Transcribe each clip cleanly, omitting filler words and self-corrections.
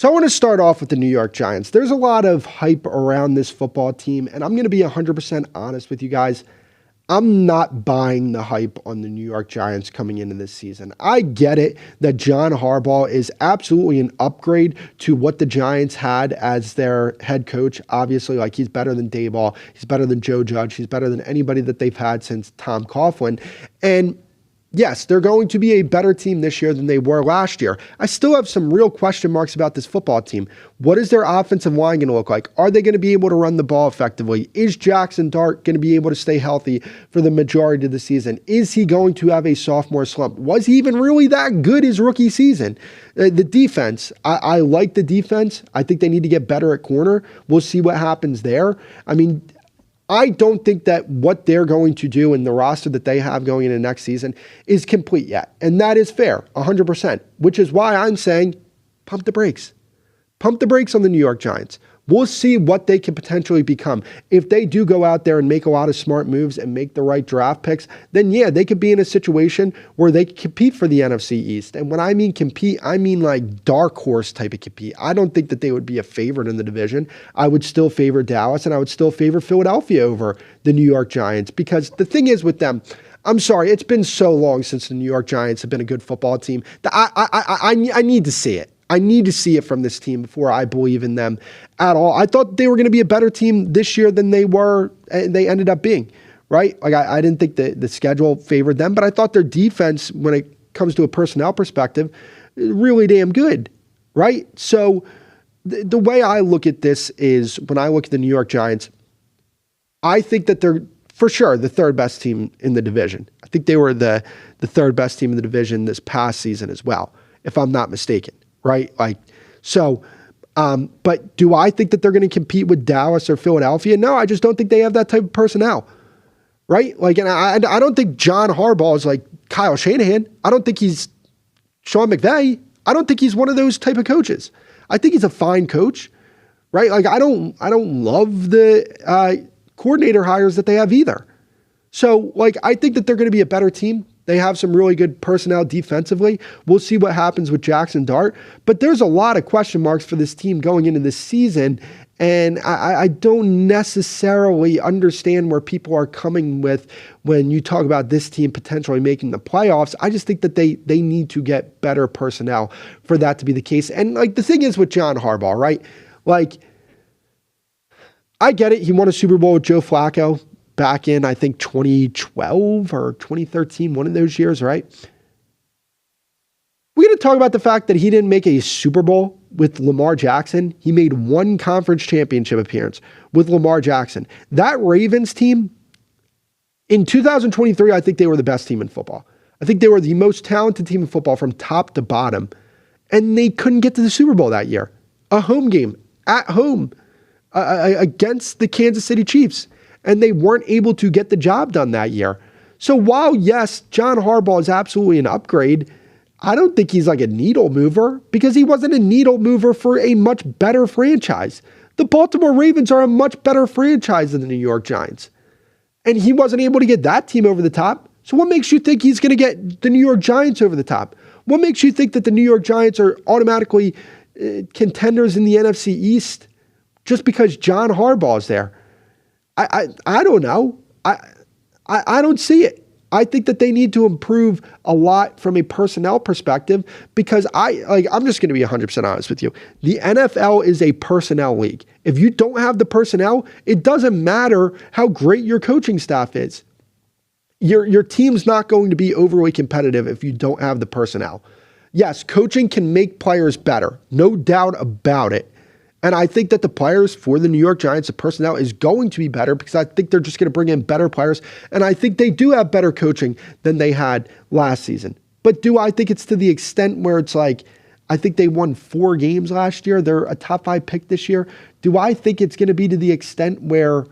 So I want to start off with the New York Giants. There's a lot of hype around this football team, and I'm going to be 100% honest with you guys. I'm not buying the hype on the New York Giants coming into this season. I get it that John Harbaugh is absolutely an upgrade to what the Giants had as their head coach. Obviously, like, he's better than Daboll. He's better than Joe Judge. He's better than anybody that they've had since Tom Coughlin. And yes, they're going to be a better team this year than they were last year. I still have some real question marks about this football team. What is their offensive line going to look like? Are they going to be able to run the ball effectively? Is Jackson Dart going to be able to stay healthy for the majority of the season? Is he going to have a sophomore slump? Was he even really that good his rookie season? The defense, I like the defense. I think they need to get better at corner. We'll see what happens there. I mean, I don't think that what they're going to do in the roster that they have going into next season is complete yet. And that is fair, 100%, which is why I'm saying pump the brakes. Pump the brakes on the New York Giants. We'll see what they can potentially become. If they do go out there and make a lot of smart moves and make the right draft picks, then yeah, they could be in a situation where they can compete for the NFC East. And when I mean compete, I mean like dark horse type of compete. I don't think that they would be a favorite in the division. I would still favor Dallas, and I would still favor Philadelphia over the New York Giants, because the thing is with them, I'm sorry, it's been so long since the New York Giants have been a good football team that I need to see it. I need to see it from this team before I believe in them at all. I thought they were going to be a better team this year than they were, and they ended up being, right? Like, I didn't think the schedule favored them, but I thought their defense, when it comes to a personnel perspective, really damn good, right? So the way I look at this is, when I look at the New York Giants, I think that they're for sure the third best team in the division. I think they were the third best team in the division this past season as well, if I'm not mistaken. Right? Like, so, but do I think that they're going to compete with Dallas or Philadelphia? No, I just don't think they have that type of personnel. Right? Like, and I don't think John Harbaugh is like Kyle Shanahan. I don't think he's Sean McVay. I don't think he's one of those type of coaches. I think he's a fine coach. Right? Like, I don't love the coordinator hires that they have either. So, like, I think that they're going to be a better team. They have some really good personnel defensively. We'll see what happens with Jackson Dart. But there's a lot of question marks for this team going into this season. And I don't necessarily understand where people are coming with when you talk about this team potentially making the playoffs. I just think that they need to get better personnel for that to be the case. And, like, the thing is with John Harbaugh, right? Like, I get it. He won a Super Bowl with Joe Flacco back in, I think, 2012 or 2013, one of those years, right? We're going to talk about the fact that he didn't make a Super Bowl with Lamar Jackson. He made one conference championship appearance with Lamar Jackson. That Ravens team, in 2023, I think they were the best team in football. I think they were the most talented team in football from top to bottom, and they couldn't get to the Super Bowl that year. A home game, at home, against the Kansas City Chiefs. And they weren't able to get the job done that year. So while, yes, John Harbaugh is absolutely an upgrade, I don't think he's like a needle mover, because he wasn't a needle mover for a much better franchise. The Baltimore Ravens are a much better franchise than the New York Giants. And he wasn't able to get that team over the top. So what makes you think he's going to get the New York Giants over the top? What makes you think that the New York Giants are automatically contenders in the NFC East just because John Harbaugh is there? I don't know. I don't see it. I think that they need to improve a lot from a personnel perspective, because I'm just going to be 100% honest with you. The NFL is a personnel league. If you don't have the personnel, it doesn't matter how great your coaching staff is. Your team's not going to be overly competitive if you don't have the personnel. Yes, coaching can make players better, no doubt about it. And I think that the players for the New York Giants, the personnel, is going to be better, because I think they're just going to bring in better players. And I think they do have better coaching than they had last season. But do I think it's to the extent where it's like, I think they won 4 games last year. They're a top 5 pick this year. Do I think it's going to be to the extent where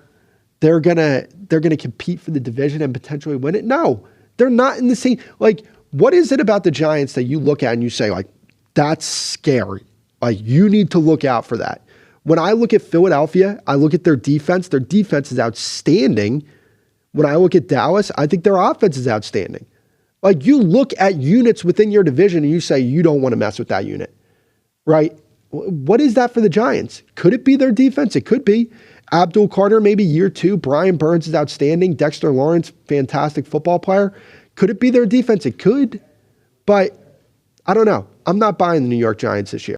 they're going to compete for the division and potentially win it? No, they're not in the same. Like, what is it about the Giants that you look at and you say, like, that's scary? Like, you need to look out for that. When I look at Philadelphia, I look at their defense. Their defense is outstanding. When I look at Dallas, I think their offense is outstanding. Like, you look at units within your division and you say, you don't want to mess with that unit, right? What is that for the Giants? Could it be their defense? It could be. Abdul Carter, maybe year 2. Brian Burns is outstanding. Dexter Lawrence, fantastic football player. Could it be their defense? It could. But I don't know. I'm not buying the New York Giants this year.